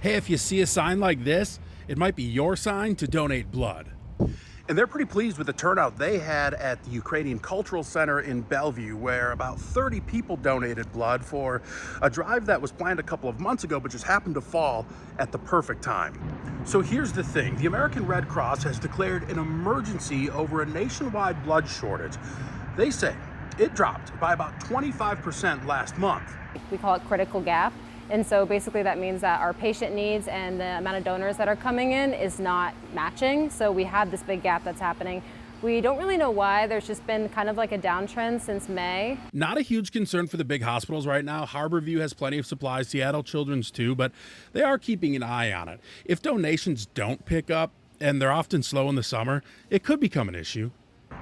Hey, if you see a sign like this, it might be your sign to donate blood. And they're pretty pleased with the turnout they had at the Ukrainian Cultural Center in Bellevue, where about 30 people donated blood for a drive that was planned a couple of months ago, but just happened to fall at the perfect time. So here's the thing. The American Red Cross has declared an emergency over a nationwide blood shortage. They say it dropped by about 25% last month. We call it critical gap. And so basically that means that our patient needs and the amount of donors that are coming in is not matching. So we have this big gap that's happening. We don't really know why. There's just been kind of like a downtrend since May. Not a huge concern for the big hospitals right now. Harborview has plenty of supplies, Seattle Children's too, but they are keeping an eye on it. If donations don't pick up, and they're often slow in the summer, it could become an issue.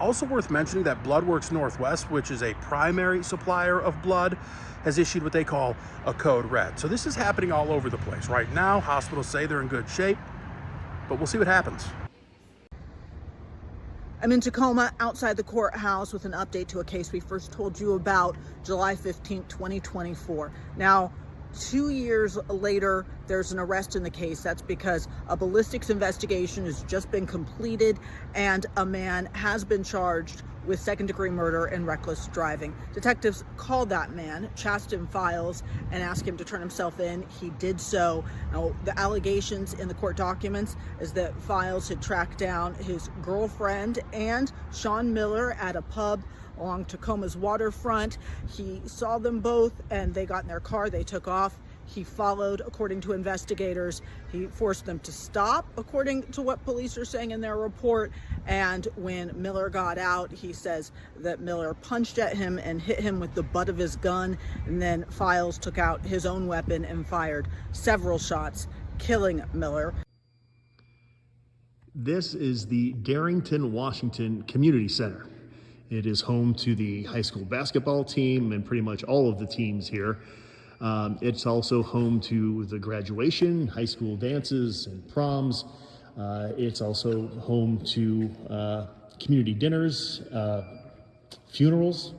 Also worth mentioning that Bloodworks Northwest, which is a primary supplier of blood, has issued what they call a code red. So this is happening all over the place. Right now, hospitals say they're in good shape, but we'll see what happens. I'm in Tacoma outside the courthouse with an update to a case we first told you about July 15, 2024. Now, 2 years later, there's an arrest in the case. That's because a ballistics investigation has just been completed and a man has been charged with second-degree murder and reckless driving. Detectives called that man, Chasten Files, and asked him to turn himself in. He did so. Now, the allegations in the court documents is that Files had tracked down his girlfriend and Sean Miller at a pub along Tacoma's waterfront. He saw them both and they got in their car, they took off. He followed, according to investigators. He forced them to stop, according to what police are saying in their report. And when Miller got out, he says that Miller punched at him and hit him with the butt of his gun. And then Files took out his own weapon and fired several shots, killing Miller. This is the Darrington, Washington Community Center. It is home to the high school basketball team and pretty much all of the teams here. It's also home to the graduation, high school dances and proms. It's also home to community dinners, funerals.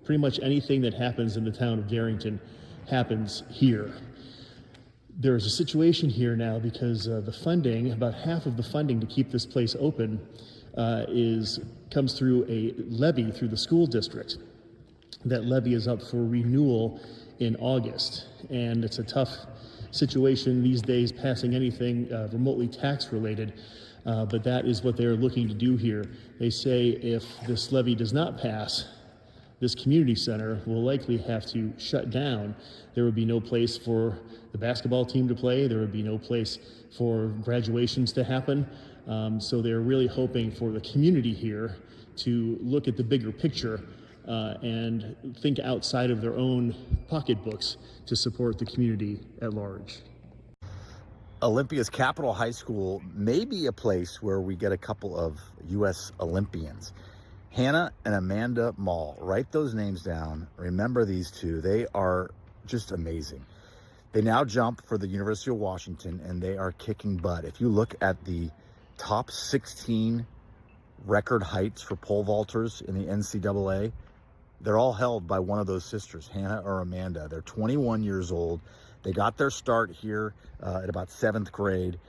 Pretty much anything that happens in the town of Darrington happens here. There's a situation here now because the funding, about half of the funding to keep this place open comes through a levy through the school district. That levy is up for renewal in August, and it's a tough situation these days passing anything remotely tax related, but that is what they're looking to do here. They say if this levy does not pass, this community center will likely have to shut down. There would be no place for the basketball team to play. There would be no place for graduations to happen. So they're really hoping for the community here to look at the bigger picture and think outside of their own pocketbooks to support the community at large. Olympia's Capitol High School may be a place where we get a couple of U.S. Olympians. Hannah and Amanda Mall, write those names down. Remember these two. They are just amazing. They now jump for the University of Washington, and they are kicking butt. If you look at the top 16 record heights for pole vaulters in the NCAA, they're all held by one of those sisters, Hannah or Amanda. They're 21 years old. They got their start here at about 7th grade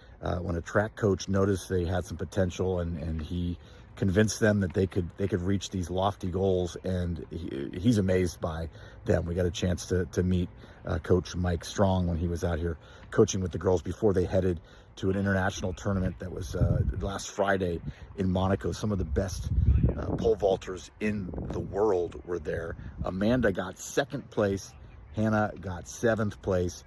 when a track coach noticed they had some potential, and he convinced them that they could reach these lofty goals, and he's amazed by them. We got a chance to meet Coach Mike Strong when he was out here coaching with the girls before they headed to an international tournament that was last Friday in Monaco. Some of the best pole vaulters in the world were there. Amanda got 2nd place. Hannah got 7th place.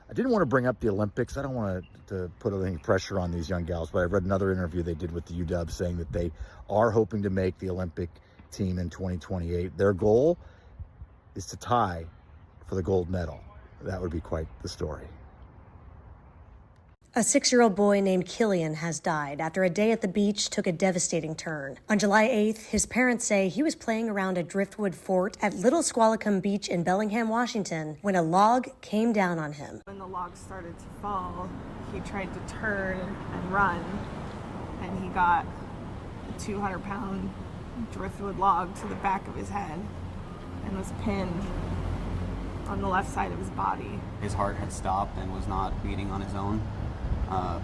I didn't want to bring up the Olympics. I don't want to put any pressure on these young gals, but I read another interview they did with the UW saying that they are hoping to make the Olympic team in 2028. Their goal is to tie for the gold medal. That would be quite the story. A 6-year-old boy named Killian has died after a day at the beach took a devastating turn. On July 8th, his parents say he was playing around a driftwood fort at Little Squalicum Beach in Bellingham, Washington, when a log came down on him. When the log started to fall, he tried to turn and run, and he got a 200-pound driftwood log to the back of his head and was pinned on the left side of his body. His heart had stopped and was not beating on his own.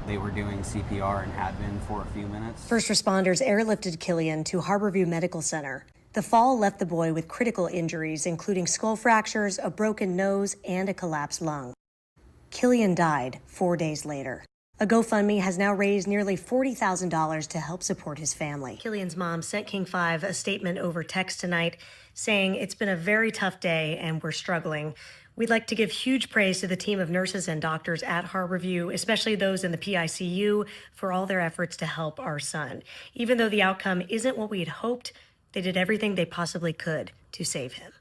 They were doing CPR and had been for a few minutes. First responders airlifted Killian to Harborview Medical Center. The fall left the boy with critical injuries, including skull fractures, a broken nose, and a collapsed lung. Killian died 4 days later. A GoFundMe has now raised nearly $40,000 to help support his family. Killian's mom sent King 5 a statement over text tonight saying, "It's been a very tough day and we're struggling. We'd like to give huge praise to the team of nurses and doctors at Harborview, especially those in the PICU, for all their efforts to help our son. Even though the outcome isn't what we had hoped, they did everything they possibly could to save him."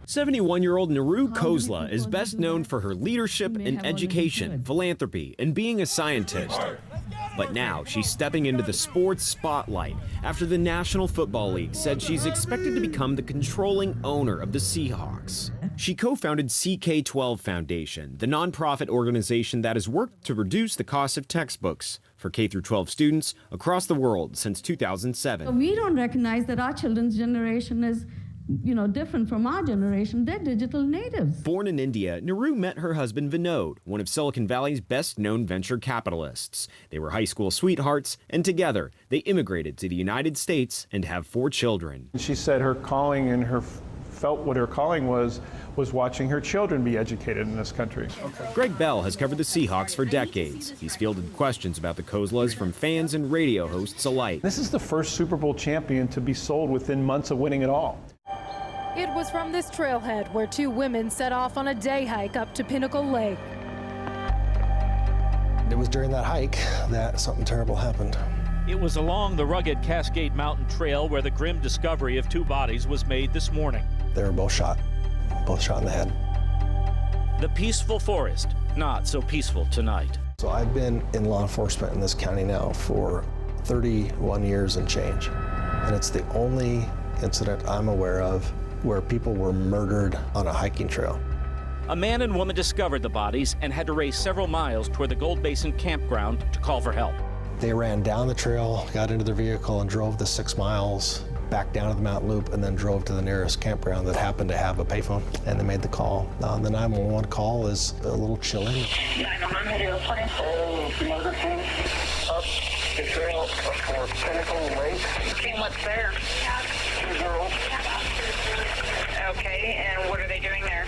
'71-year-old Naru Khosla is best known for her leadership in education, philanthropy, and being a scientist. But now she's stepping into the sports spotlight after the National Football League said she's expected to become the controlling owner of the Seahawks. She co-founded CK12 Foundation, the nonprofit organization that has worked to reduce the cost of textbooks for K-12 students across the world since 2007. We don't recognize that our children's generation is different from our generation. They're digital natives. Born in India, Naru met her husband Vinod, one of Silicon Valley's best-known venture capitalists. They were high school sweethearts, and together they immigrated to the United States and have 4 children. She said her calling and felt what her calling was watching her children be educated in this country. Greg Bell has covered the Seahawks for decades. He's fielded questions about the Khoslas from fans and radio hosts alike. This is the first Super Bowl champion to be sold within months of winning it all. It was from this trailhead where 2 women set off on a day hike up to Pinnacle Lake. It was during that hike that something terrible happened. It was along the rugged Cascade Mountain Trail where the grim discovery of 2 bodies was made this morning. They were both shot in the head. The peaceful forest, not so peaceful tonight. So I've been in law enforcement in this county now for 31 years and change. And it's the only incident I'm aware of where people were murdered on a hiking trail. A man and woman discovered the bodies and had to race several miles toward the Gold Basin campground to call for help. They ran down the trail, got into their vehicle, and drove the 6 miles back down to the mountain loop, and then drove to the nearest campground that happened to have a payphone, and they made the call. The 911 call is a little chilling. 911 radio plane. Murder scene. Up the trail for Pinnacle Lake. Team, what's there? 2 girls. Okay, and what are they doing there?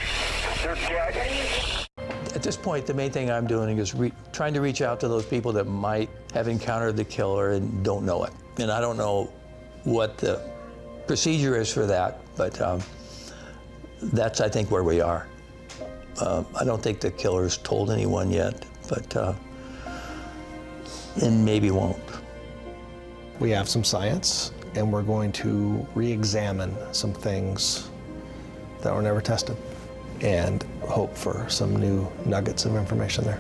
They're dead. At this point, the main thing I'm doing is trying to reach out to those people that might have encountered the killer and don't know it. And I don't know what the procedure is for that, but that's, I think, where we are. I don't think the killer's told anyone yet, but and maybe won't. We have some science, and we're going to re-examine some things that were never tested and hope for some new nuggets of information there.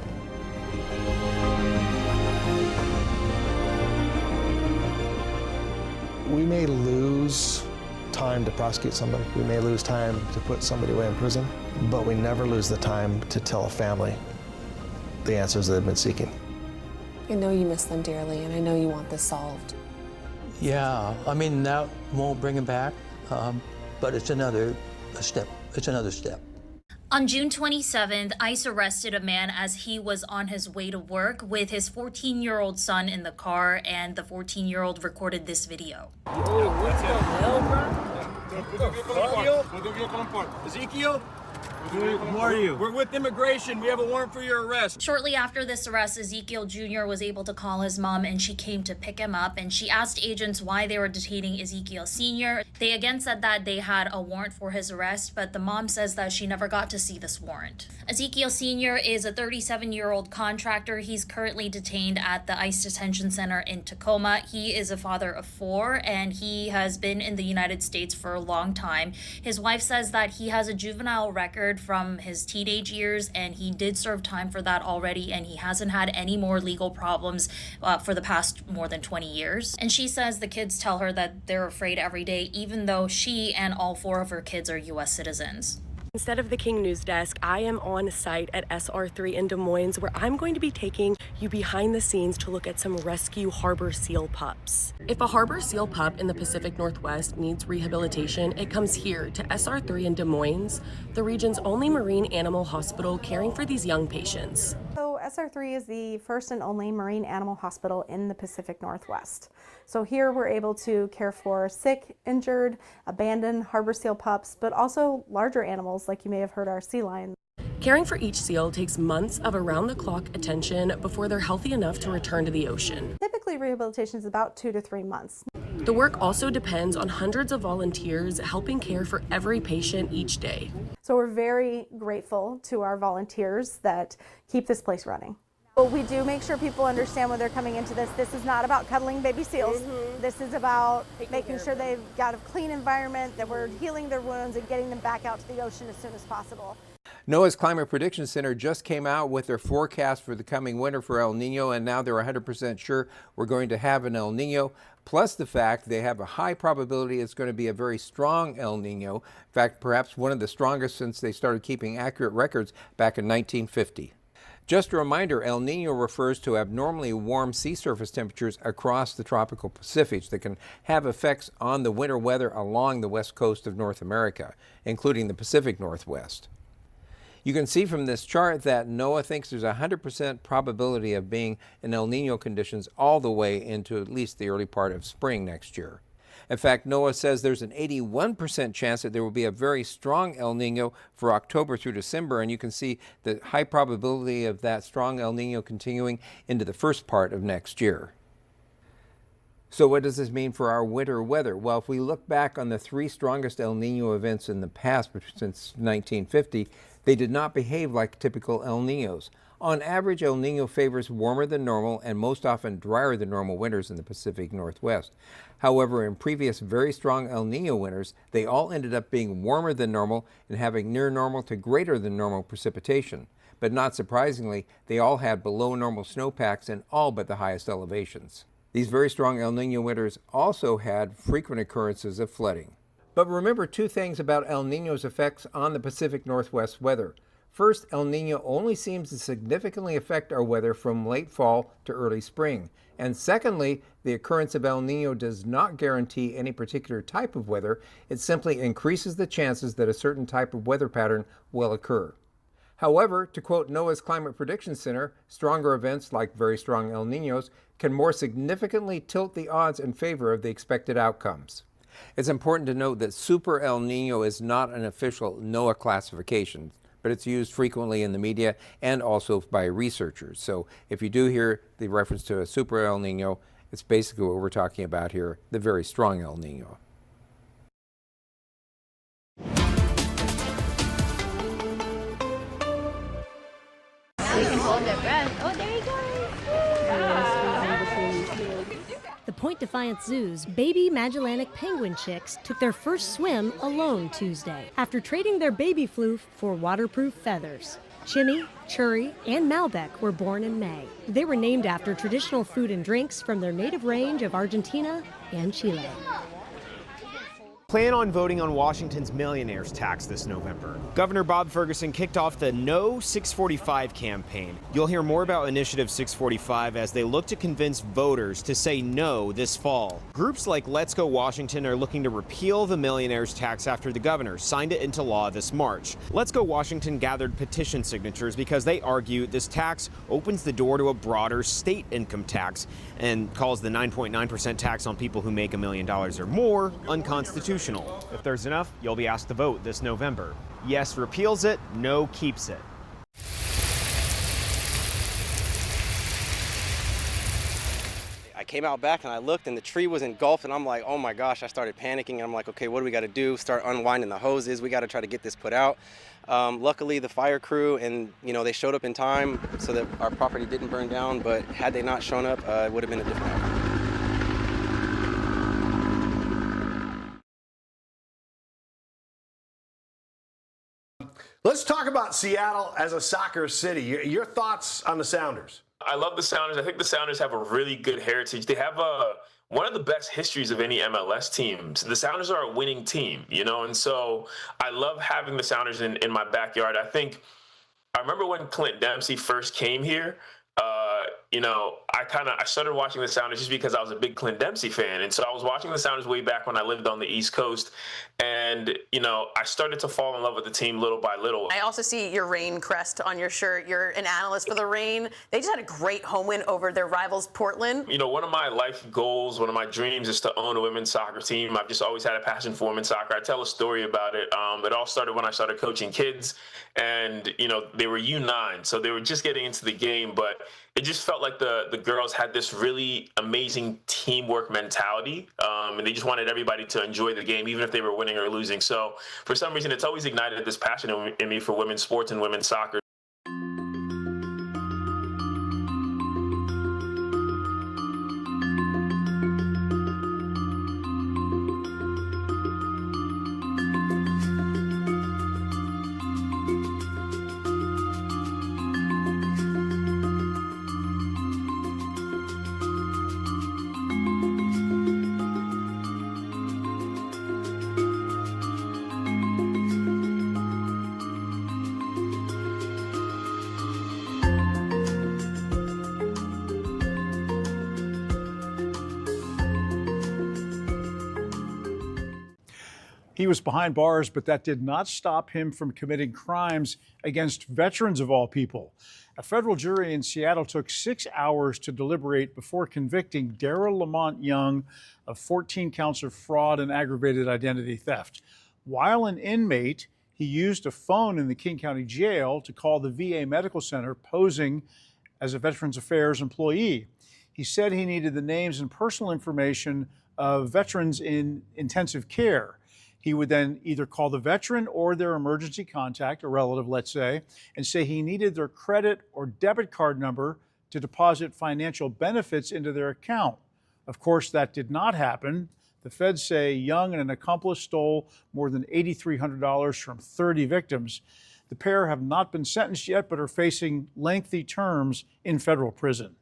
We may lose time to prosecute somebody. We may lose time to put somebody away in prison, but we never lose the time to tell a family the answers they've been seeking. I know you miss them dearly, and I know you want this solved. Yeah, I mean, that won't bring him back, but it's another step. It's another step. On June 27th, ICE arrested a man as he was on his way to work with his 14-year-old son in the car, and the 14-year-old recorded this video. Oh, what the hell, bro? Ezekiel? Who are you? We're with immigration. We have a warrant for your arrest. Shortly after this arrest, Ezekiel Jr. was able to call his mom, and she came to pick him up, and she asked agents why they were detaining Ezekiel Sr. They again said that they had a warrant for his arrest, but the mom says that she never got to see this warrant. Ezekiel Sr. is a 37-year-old contractor. He's currently detained at the ICE detention center in Tacoma. He is a father of 4, and he has been in the United States for a long time. His wife says that he has a juvenile record from his teenage years, and he did serve time for that already, and he hasn't had any more legal problems for the past more than 20 years. And she says the kids tell her that they're afraid every day, even though she and all 4 of her kids are U.S. citizens. Instead of the King News Desk, I am on site at SR3 in Des Moines, where I'm going to be taking you behind the scenes to look at some rescue harbor seal pups. If a harbor seal pup in the Pacific Northwest needs rehabilitation, it comes here to SR3 in Des Moines, the region's only marine animal hospital caring for these young patients. So SR3 is the first and only marine animal hospital in the Pacific Northwest. So here we're able to care for sick, injured, abandoned harbor seal pups, but also larger animals like you may have heard our sea lion. Caring for each seal takes months of around-the-clock attention before they're healthy enough to return to the ocean. Typically rehabilitation is about 2 to 3 months. The work also depends on hundreds of volunteers helping care for every patient each day. So we're very grateful to our volunteers that keep this place running. But we do make sure people understand when they're coming into this. This is not about cuddling baby seals. This is about making sure they've got a clean environment, that we're healing their wounds and getting them back out to the ocean as soon as possible. NOAA's Climate Prediction Center just came out with their forecast for the coming winter for El Nino, and now they're 100% sure we're going to have an El Nino, plus the fact they have a high probability it's going to be a very strong El Nino. In fact, perhaps one of the strongest since they started keeping accurate records back in 1950. Just a reminder, El Nino refers to abnormally warm sea surface temperatures across the tropical Pacific that can have effects on the winter weather along the west coast of North America, including the Pacific Northwest. You can see from this chart that NOAA thinks there's a 100% probability of being in El Nino conditions all the way into at least the early part of spring next year. In fact, NOAA says there's an 81% chance that there will be a very strong El Nino for October through December, and you can see the high probability of that strong El Nino continuing into the first part of next year. So what does this mean for our winter weather? Well, if we look back on the 3 strongest El Nino events in the past since 1950, they did not behave like typical El Ninos. On average, El Nino favors warmer than normal and most often drier than normal winters in the Pacific Northwest. However, in previous very strong El Nino winters, they all ended up being warmer than normal and having near normal to greater than normal precipitation. But not surprisingly, they all had below normal snowpacks in all but the highest elevations. These very strong El Nino winters also had frequent occurrences of flooding. But remember 2 things about El Nino's effects on the Pacific Northwest weather. First, El Nino only seems to significantly affect our weather from late fall to early spring. And secondly, the occurrence of El Nino does not guarantee any particular type of weather. It simply increases the chances that a certain type of weather pattern will occur. However, to quote NOAA's Climate Prediction Center, stronger events like very strong El Ninos can more significantly tilt the odds in favor of the expected outcomes. It's important to note that Super El Nino is not an official NOAA classification, but it's used frequently in the media and also by researchers. So if you do hear the reference to a Super El Nino, it's basically what we're talking about here, the very strong El Nino. We can hold their breath. Oh, there you go. The Point Defiance Zoo's baby Magellanic penguin chicks took their first swim alone Tuesday after trading their baby floof for waterproof feathers. Chimmy, Churi, and Malbec were born in May. They were named after traditional food and drinks from their native range of Argentina and Chile. Plan on voting on Washington's millionaires tax this November. Governor Bob Ferguson kicked off the No 645 campaign. You'll hear more about Initiative 645 as they look to convince voters to say no this fall. Groups like Let's Go Washington are looking to repeal the millionaires tax after the governor signed it into law this March. Let's Go Washington gathered petition signatures because they argue this tax opens the door to a broader state income tax and calls the 9.9% tax on people who make $1 million or more unconstitutional. If there's enough, you'll be asked to vote this November. Yes repeals it, no keeps it. I came out back and I looked and the tree was engulfed and I'm like, oh my gosh, I started panicking and I'm like, okay, what do we got to do? Start unwinding the hoses. We got to try to get this put out. Luckily the fire crew and they showed up in time so that our property didn't burn down, but had they not shown up, it would have been a different outcome. Let's talk about Seattle as a soccer city. Your thoughts on the Sounders? I love the Sounders. I think the Sounders have a really good heritage. They have one of the best histories of any MLS teams. The Sounders are a winning team, and so I love having the Sounders in my backyard. I remember when Clint Dempsey first came here, I started watching the Sounders just because I was a big Clint Dempsey fan. And so I was watching the Sounders way back when I lived on the East Coast. And, I started to fall in love with the team little by little. I also see your Reign crest on your shirt. You're an analyst for the Reign. They just had a great home win over their rivals, Portland. One of my life goals, one of my dreams is to own a women's soccer team. I've just always had a passion for women's soccer. I tell a story about it. It all started when I started coaching kids. And, they were U9, so they were just getting into the game. But it just felt like the girls had this really amazing teamwork mentality, and they just wanted everybody to enjoy the game, even if they were winning or losing. So for some reason, it's always ignited this passion in me for women's sports and women's soccer. He was behind bars, but that did not stop him from committing crimes against veterans of all people. A federal jury in Seattle took 6 hours to deliberate before convicting Darrell Lamont Young of 14 counts of fraud and aggravated identity theft. While an inmate, he used a phone in the King County Jail to call the VA Medical Center posing as a Veterans Affairs employee. He said he needed the names and personal information of veterans in intensive care. He would then either call the veteran or their emergency contact, a relative, let's say, and say he needed their credit or debit card number to deposit financial benefits into their account. Of course, that did not happen. The feds say Young and an accomplice stole more than $8,300 from 30 victims. The pair have not been sentenced yet, but are facing lengthy terms in federal prison.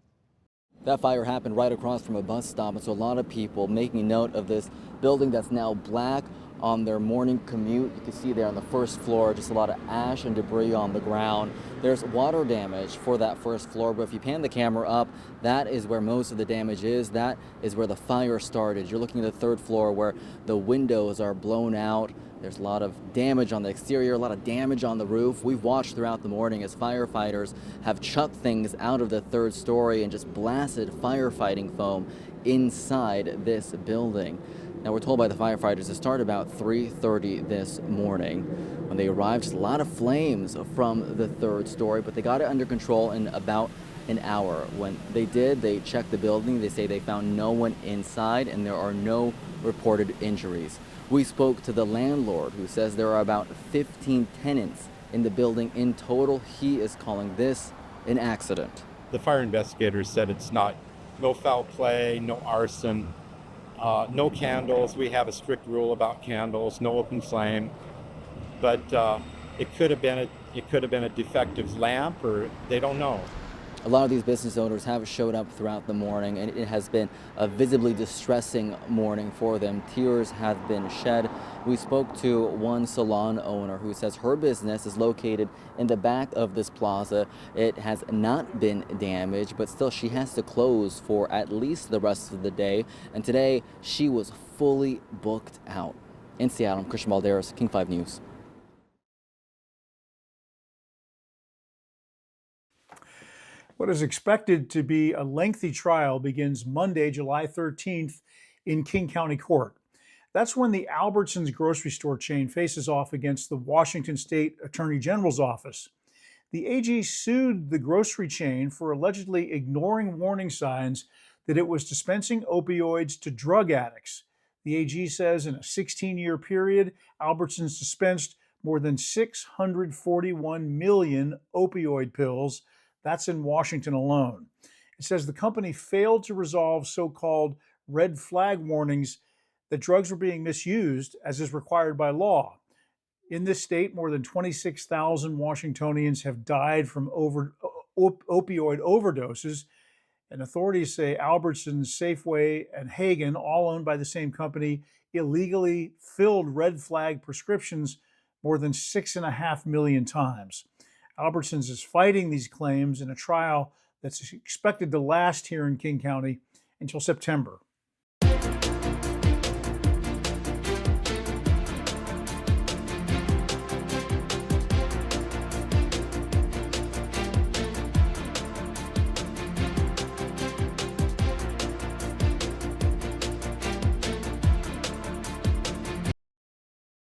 That fire happened right across from a bus stop, and so a lot of people making note of this building that's now black on their morning commute. You can see there on the first floor just a lot of ash and debris on the ground. There's water damage for that first floor, but if you pan the camera up, that is where most of the damage is. That is where the fire started. You're looking at the third floor where the windows are blown out. There's a lot of damage on the exterior, a lot of damage on the roof. We've watched throughout the morning as firefighters have chucked things out of the third story and just blasted firefighting foam inside this building. Now, we're told by the firefighters it started about 3:30 this morning. When they arrived, just a lot of flames from the third story, but they got it under control in about an hour. When they did, they checked the building. They say they found no one inside and there are no reported injuries. We spoke to the landlord, who says there are about 15 tenants in the building in total. He is calling this an accident. The fire investigators said it's not. No foul play, no arson. No candles. We have a strict rule about candles. No open flame, but it could have been a defective lamp, or they don't know. A lot of these business owners have showed up throughout the morning, and it has been a visibly distressing morning for them. Tears have been shed. We spoke to one salon owner who says her business is located in the back of this plaza. It has not been damaged, but still she has to close for at least the rest of the day. And today she was fully booked out. In Seattle, I'm Christian Balderas, King 5 News. What is expected to be a lengthy trial begins Monday, July 13th in King County Court. That's when the Albertsons grocery store chain faces off against the Washington State Attorney General's office. The AG sued the grocery chain for allegedly ignoring warning signs that it was dispensing opioids to drug addicts. The AG says in a 16-year period, Albertsons dispensed more than 641 million opioid pills. That's in Washington alone. It says the company failed to resolve so-called red flag warnings that drugs were being misused as is required by law. In this state, more than 26,000 Washingtonians have died from opioid overdoses, and authorities say Albertsons, Safeway, and Hagen, all owned by the same company, illegally filled red flag prescriptions more than 6.5 million times. Albertsons is fighting these claims in a trial that's expected to last here in King County until September.